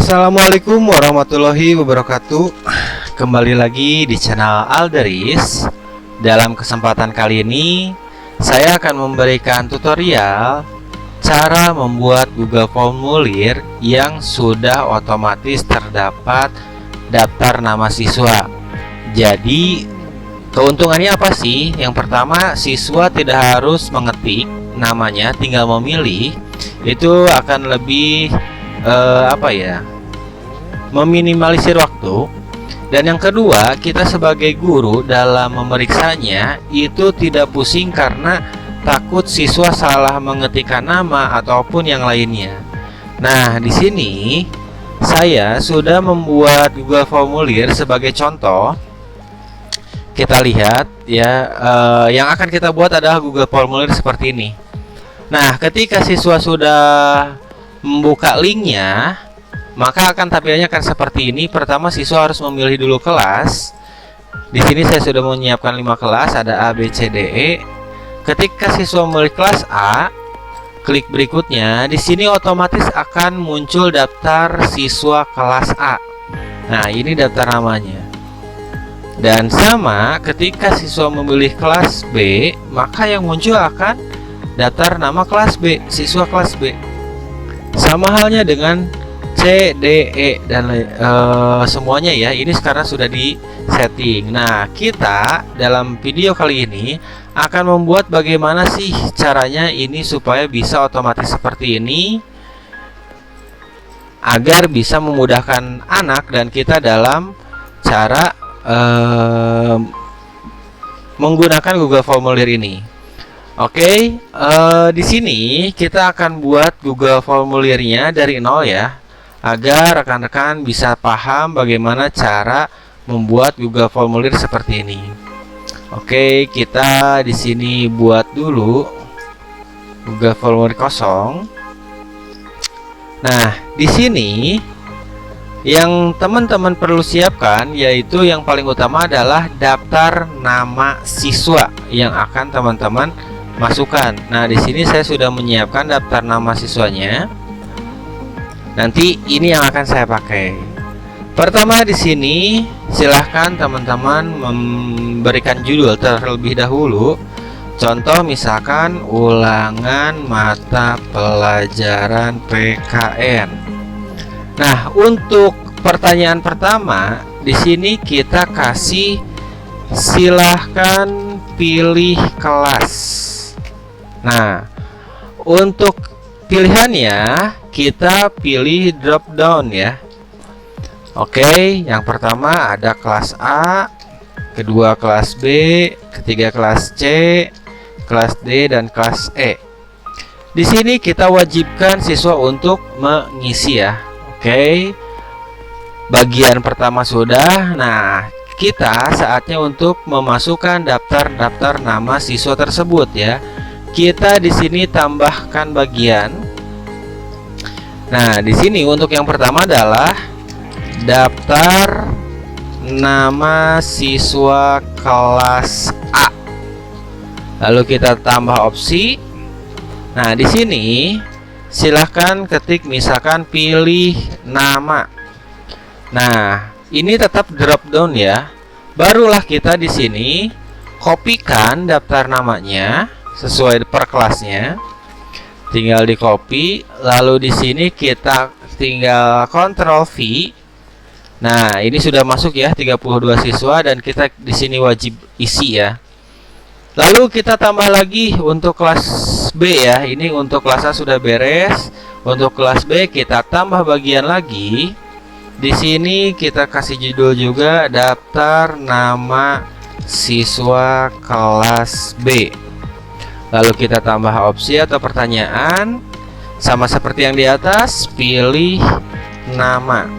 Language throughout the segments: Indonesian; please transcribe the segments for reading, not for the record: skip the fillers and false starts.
Assalamualaikum warahmatullahi wabarakatuh. Kembali lagi di channel Alderis. Dalam kesempatan kali ini saya akan memberikan tutorial cara membuat Google Formulir yang sudah otomatis terdapat daftar nama siswa. Jadi keuntungannya apa sih? Yang pertama, siswa tidak harus mengetik namanya, tinggal memilih. Itu akan lebih meminimalisir waktu. Dan yang kedua, kita sebagai guru dalam memeriksanya itu tidak pusing karena takut siswa salah mengetikkan nama ataupun yang lainnya. Nah, di sini saya sudah membuat Google Formulir sebagai contoh. Kita lihat ya, yang akan kita buat adalah Google Formulir seperti ini. Nah, ketika siswa sudah membuka linknya, maka akan tampilannya akan seperti ini. Pertama, siswa harus memilih dulu kelas. Di sini saya sudah menyiapkan 5 kelas, ada A, B, C, D, E. Ketika siswa memilih kelas A, klik berikutnya. Di sini otomatis akan muncul daftar siswa kelas A. Nah, ini daftar namanya. Dan sama, ketika siswa memilih kelas B, maka yang muncul akan daftar nama kelas B, siswa kelas B. Sama halnya dengan C, D, E dan semuanya ya. Ini sekarang sudah di setting. Nah, kita dalam video kali ini akan membuat bagaimana sih caranya ini supaya bisa otomatis seperti ini, agar bisa memudahkan anak dan kita dalam cara menggunakan Google Formulir ini. Oke, di sini kita akan buat Google Formulirnya dari nol ya, agar rekan-rekan bisa paham bagaimana cara membuat Google Formulir seperti ini. Oke, kita di sini buat dulu Google Formulir kosong. Nah, di sini yang teman-teman perlu siapkan yaitu yang paling utama adalah daftar nama siswa yang akan teman-teman masukkan. Nah, di sini saya sudah menyiapkan daftar nama siswanya. Nanti ini yang akan saya pakai. Pertama, di sini silahkan teman-teman memberikan judul terlebih dahulu. Contoh misalkan ulangan mata pelajaran PKN. Nah, untuk pertanyaan pertama, di sini kita kasih silahkan pilih kelas. Nah, untuk pilihannya kita pilih drop down ya. Oke, yang pertama ada kelas A, kedua kelas B, ketiga kelas C, kelas D dan kelas E. Di sini kita wajibkan siswa untuk mengisi ya. Oke. Bagian pertama sudah. Nah, kita saatnya untuk memasukkan daftar nama siswa tersebut ya. Kita di sini tambahkan bagian. Nah, di sini untuk yang pertama adalah daftar nama siswa kelas A. Lalu kita tambah opsi. Nah, di sini silahkan ketik misalkan pilih nama. Nah, ini tetap drop down ya. Barulah kita di sini kopikan daftar namanya sesuai per kelasnya. Tinggal di copy, lalu di sini kita tinggal Ctrl V. Nah, ini sudah masuk ya 32 siswa dan kita di sini wajib isi ya. Lalu kita tambah lagi untuk kelas B ya. Ini untuk kelas A sudah beres. Untuk kelas B kita tambah bagian lagi. Di sini kita kasih judul juga daftar nama siswa kelas B. Lalu kita tambah opsi atau pertanyaan, sama seperti yang di atas, pilih nama.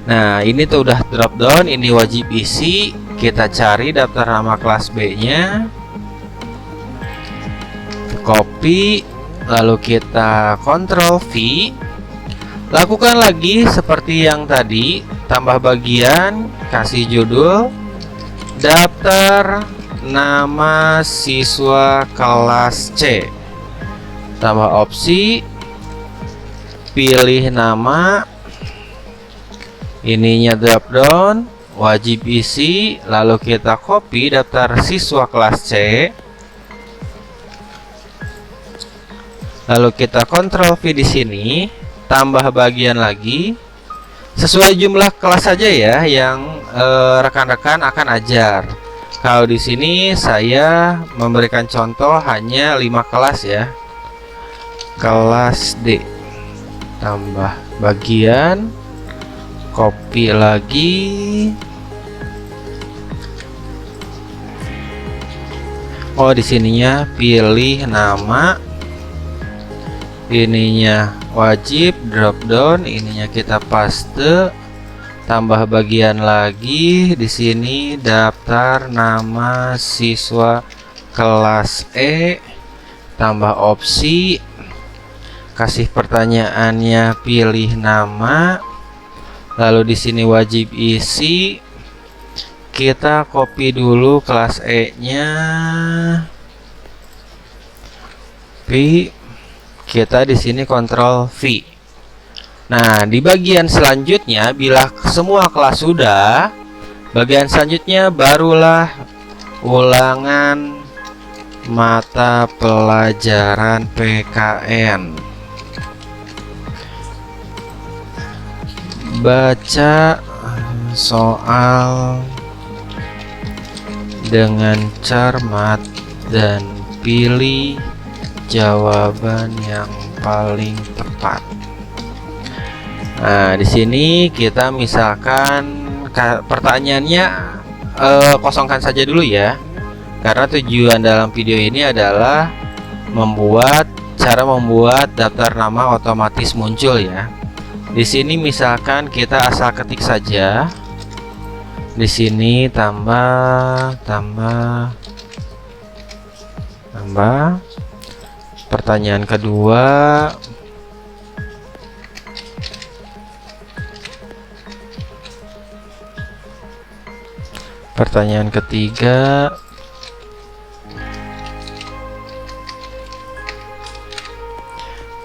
Nah, ini tuh udah drop down, ini wajib isi. Kita cari daftar nama kelas B-nya, copy, lalu kita Ctrl V. Lakukan lagi seperti yang tadi, tambah bagian, kasih judul daftar nama siswa kelas C, tambah opsi, pilih nama, ininya drop down, wajib isi, lalu kita copy daftar siswa kelas C, lalu kita Ctrl V di sini, tambah bagian lagi, sesuai jumlah kelas saja ya yang rekan-rekan akan ajar. Kalau di sini saya memberikan contoh hanya 5 kelas ya. Kelas D, tambah bagian, copy lagi, oh di sininya pilih nama, ininya wajib drop down, ininya kita paste, tambah bagian lagi, di sini daftar nama siswa kelas E, tambah opsi, kasih pertanyaannya, pilih nama, lalu di sini wajib isi, kita copy dulu kelas E-nya, kita di sini Ctrl V. Nah, di bagian selanjutnya bila semua kelas sudah, bagian selanjutnya barulah ulangan mata pelajaran PKN. Baca soal dengan cermat dan pilih jawaban yang paling tepat. Nah, di sini kita misalkan pertanyaannya kosongkan saja dulu ya. Karena tujuan dalam video ini adalah cara membuat daftar nama otomatis muncul ya. Di sini misalkan kita asal ketik saja. Di sini tambah. Pertanyaan kedua. Pertanyaan ketiga.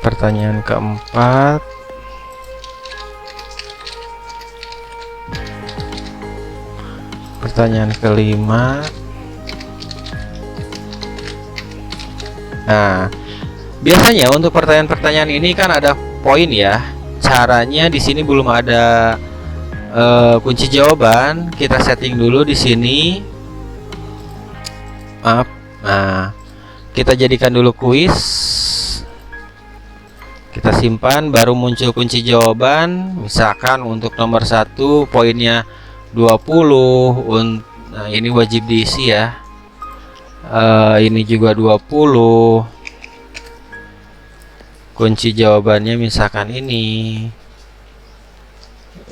Pertanyaan keempat. Pertanyaan kelima. Nah, biasanya untuk pertanyaan-pertanyaan ini kan ada poin ya. Caranya di sini belum ada kunci jawaban. Kita setting dulu di sini. Maaf. Nah, kita jadikan dulu kuis. Kita simpan, baru muncul kunci jawaban. Misalkan untuk nomor 1 poinnya 20. Nah, ini wajib diisi ya. Ini juga 20. Kunci jawabannya misalkan ini.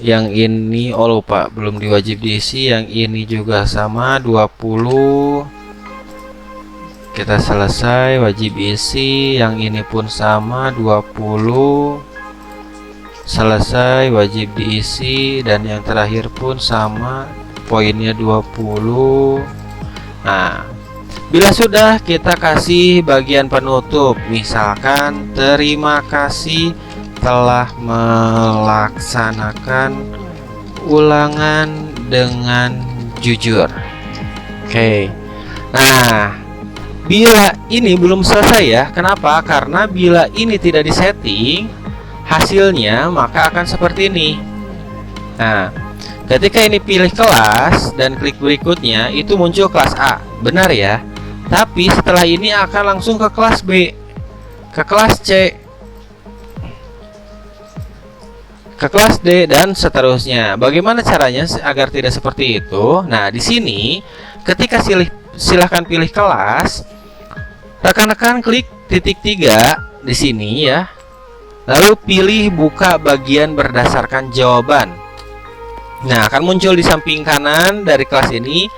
Yang ini lupa, belum diwajib diisi. Yang ini juga sama 20. Kita selesai, wajib isi. Yang ini pun sama 20. Selesai, wajib diisi. Dan yang terakhir pun sama, poinnya 20. Nah, bila sudah, kita kasih bagian penutup. Misalkan terima kasih telah melaksanakan ulangan dengan jujur. Oke. Nah, bila ini belum selesai ya. Kenapa? Karena bila ini tidak disetting, hasilnya maka akan seperti ini. Nah, ketika ini pilih kelas dan klik berikutnya, itu muncul kelas A. Benar ya? Tapi setelah ini akan langsung ke kelas B, ke kelas C, ke kelas D, dan seterusnya. Bagaimana caranya agar tidak seperti itu? Nah, di sini ketika silahkan pilih kelas, rekan-rekan klik titik 3 di sini ya. Lalu pilih buka bagian berdasarkan jawaban. Nah, akan muncul di samping kanan dari kelas ini.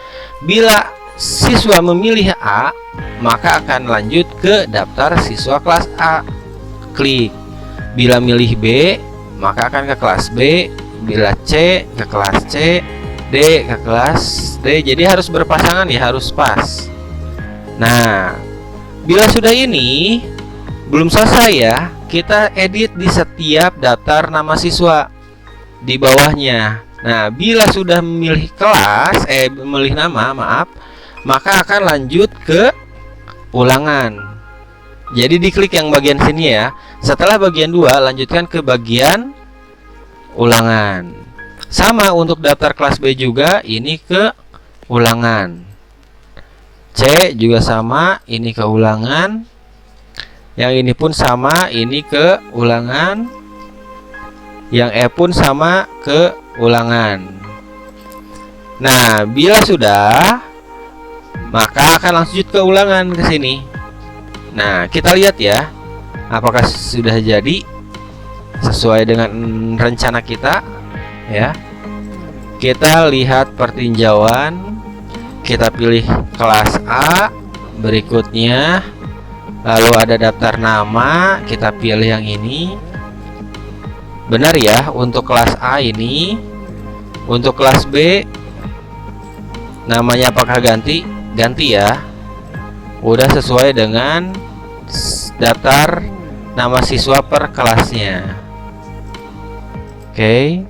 Bila siswa memilih A, maka akan lanjut ke daftar siswa kelas A. Klik. Bila milih B, maka akan ke kelas B. Bila C, ke kelas C. D, ke kelas D. Jadi harus berpasangan ya, harus pas. Nah, bila sudah ini, Belum selesai ya, kita edit di setiap daftar nama siswa di bawahnya. Nah, bila sudah memilih kelas, memilih nama, maaf, maka akan lanjut ke ulangan. Jadi diklik yang bagian sini ya. Setelah bagian 2, lanjutkan ke bagian ulangan. Sama untuk daftar kelas B juga, ini ke ulangan. C juga sama, ini ke ulangan. Yang ini pun sama, ini ke ulangan. Yang E pun sama, ke ulangan. Nah, bila sudah, maka akan lanjut ke ulangan ke sini. Nah, kita lihat ya, apakah sudah jadi sesuai dengan rencana kita ya. Kita lihat pertinjauan, kita pilih kelas A, berikutnya lalu ada daftar nama, kita pilih yang ini. Benar ya, untuk kelas A ini. Untuk kelas B namanya apakah ganti? Ganti ya. Udah sesuai dengan daftar nama siswa per kelasnya. Oke.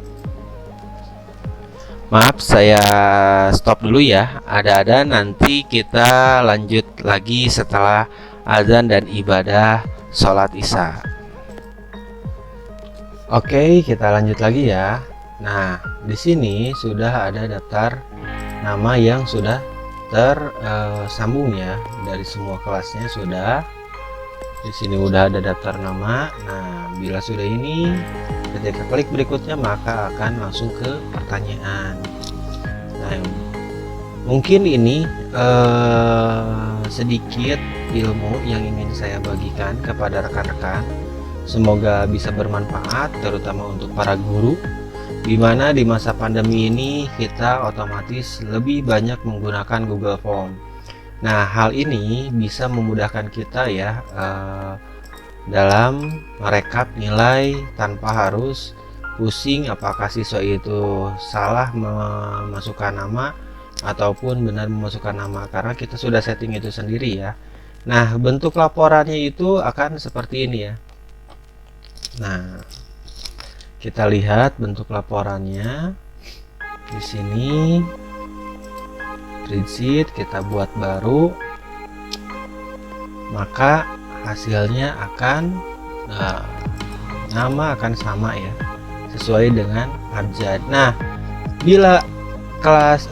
Maaf, saya stop dulu ya. Ada-ada nanti kita lanjut lagi setelah azan dan ibadah sholat isya. Oke, kita lanjut lagi ya. Nah, di sini sudah ada daftar nama yang sudah tersambung ya, dari semua kelasnya sudah. Di sini udah ada daftar nama. Nah, bila sudah ini, ketika klik berikutnya maka akan langsung ke pertanyaan. Nah, mungkin ini sedikit ilmu yang ingin saya bagikan kepada rekan-rekan. Semoga bisa bermanfaat, terutama untuk para guru, di mana di masa pandemi ini kita otomatis lebih banyak menggunakan Google Form. Nah, hal ini bisa memudahkan kita ya dalam merekap nilai tanpa harus pusing apakah siswa itu salah memasukkan nama ataupun benar memasukkan nama, karena kita sudah setting itu sendiri ya. Nah, bentuk laporannya itu akan seperti ini ya. Nah, kita lihat bentuk laporannya di sini. Spreadsheet kita buat baru, maka hasilnya akan nama akan sama ya, sesuai dengan abjad. Nah, bila kelas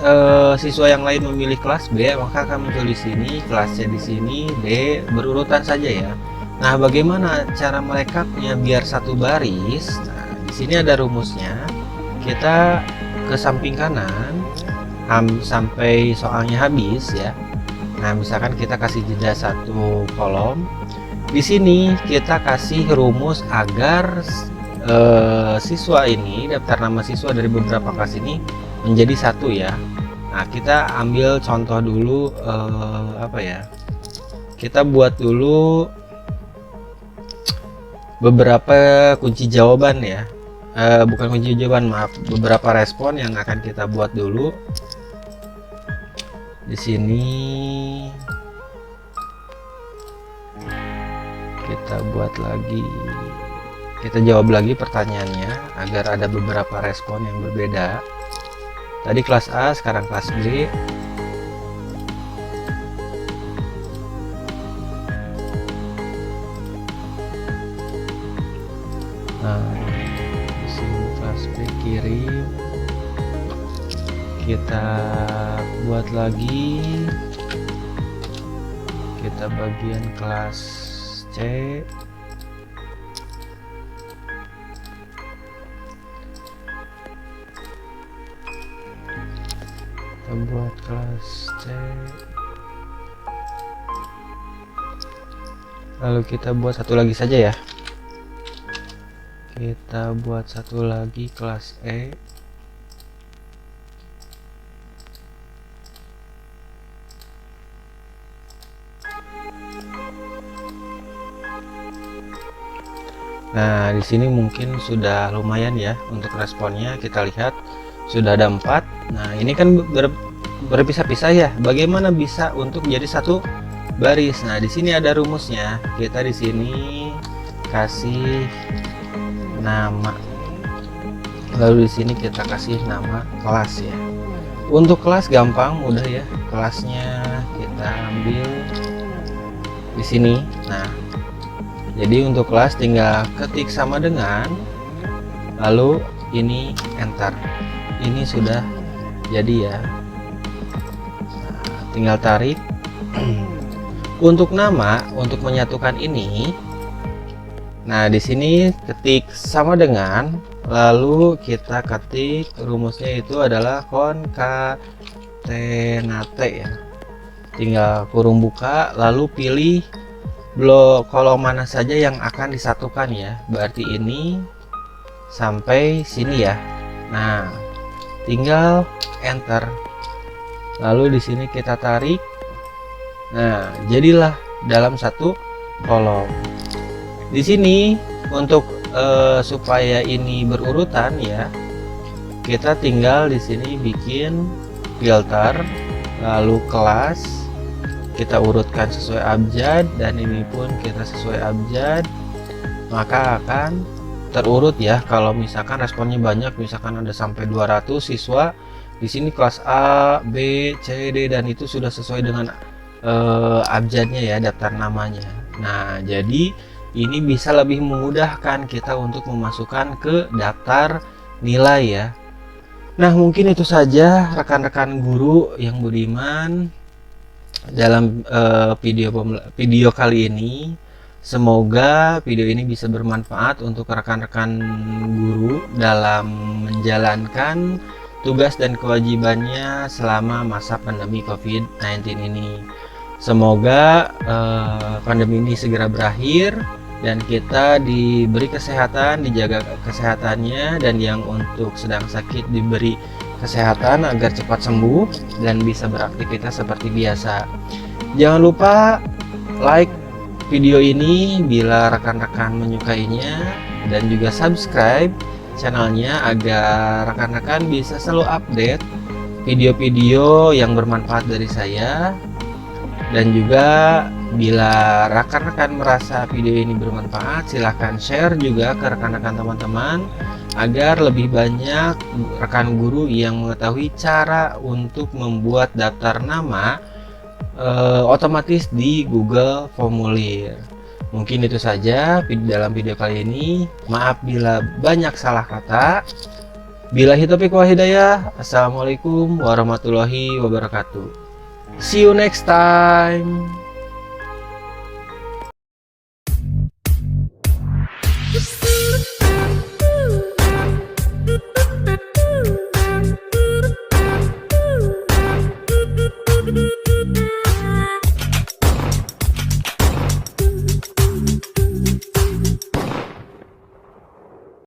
siswa yang lain memilih kelas B, maka akan muncul di sini, kelas C di sini, D berurutan saja ya. Nah, bagaimana cara merekapnya biar satu baris? Nah, di sini ada rumusnya. Kita ke samping kanan sampai soalnya habis ya. Nah, misalkan kita kasih jeda satu kolom. Di sini kita kasih rumus agar siswa ini, daftar nama siswa dari beberapa kelas ini menjadi satu ya. Nah, kita ambil contoh dulu apa ya? Kita buat dulu beberapa kunci jawaban ya, bukan kunci jawaban, maaf, beberapa respon yang akan kita buat dulu. Di sini kita buat lagi, kita jawab lagi pertanyaannya agar ada beberapa respon yang berbeda. Tadi kelas A, sekarang kelas B. Nah, di sini kelas B kirim, kita buat lagi, kita bagian kelas C, kita buat kelas C, lalu kita buat satu lagi saja ya. Kita buat satu lagi kelas E. Nah, di sini mungkin sudah lumayan ya untuk responnya. Kita lihat sudah ada 4. Nah, ini kan berpisah-pisah ya. Bagaimana bisa untuk jadi satu baris. Nah, di sini ada rumusnya. Kita di sini kasih nama. Lalu di sini kita kasih nama kelas ya. Untuk kelas gampang, mudah ya. Kelasnya kita ambil di sini. Nah, jadi untuk kelas tinggal ketik sama dengan, lalu ini enter. Ini sudah jadi ya. Nah, tinggal tarik. Untuk nama, untuk menyatukan ini, nah di sini ketik sama dengan, lalu kita ketik rumusnya itu adalah konkatenate ya. Tinggal kurung buka, lalu pilih blok kolom mana saja yang akan disatukan ya. Berarti ini sampai sini ya. Nah, tinggal enter. Lalu di sini kita tarik. Nah, jadilah dalam satu kolom. Di sini untuk supaya ini berurutan ya, kita tinggal di sini bikin filter, lalu kelas kita urutkan sesuai abjad, dan ini pun kita sesuai abjad, maka akan terurut ya. Kalau misalkan responnya banyak, misalkan ada sampai 200 siswa di sini kelas A, B, C, D, dan itu sudah sesuai dengan abjadnya ya, daftar namanya. Nah, jadi ini bisa lebih memudahkan kita untuk memasukkan ke daftar nilai ya. Nah, mungkin itu saja rekan-rekan guru yang budiman dalam video kali ini. Semoga video ini bisa bermanfaat untuk rekan-rekan guru dalam menjalankan tugas dan kewajibannya selama masa pandemi COVID-19 ini. Semoga pandemi ini segera berakhir dan kita diberi kesehatan, dijaga kesehatannya, dan yang untuk sedang sakit diberi kesehatan agar cepat sembuh dan bisa beraktivitas seperti biasa. Jangan lupa like video ini bila rekan-rekan menyukainya, dan juga subscribe channelnya agar rekan-rekan bisa selalu update video-video yang bermanfaat dari saya. Dan juga bila rekan-rekan merasa video ini bermanfaat, silahkan share juga ke rekan-rekan teman-teman agar lebih banyak rekan guru yang mengetahui cara untuk membuat daftar nama otomatis di Google Formulir. Mungkin itu saja dalam video kali ini. Maaf bila banyak salah kata. Billahi taufiq wal hidayah. Assalamualaikum warahmatullahi wabarakatuh. See you next time. Thank you.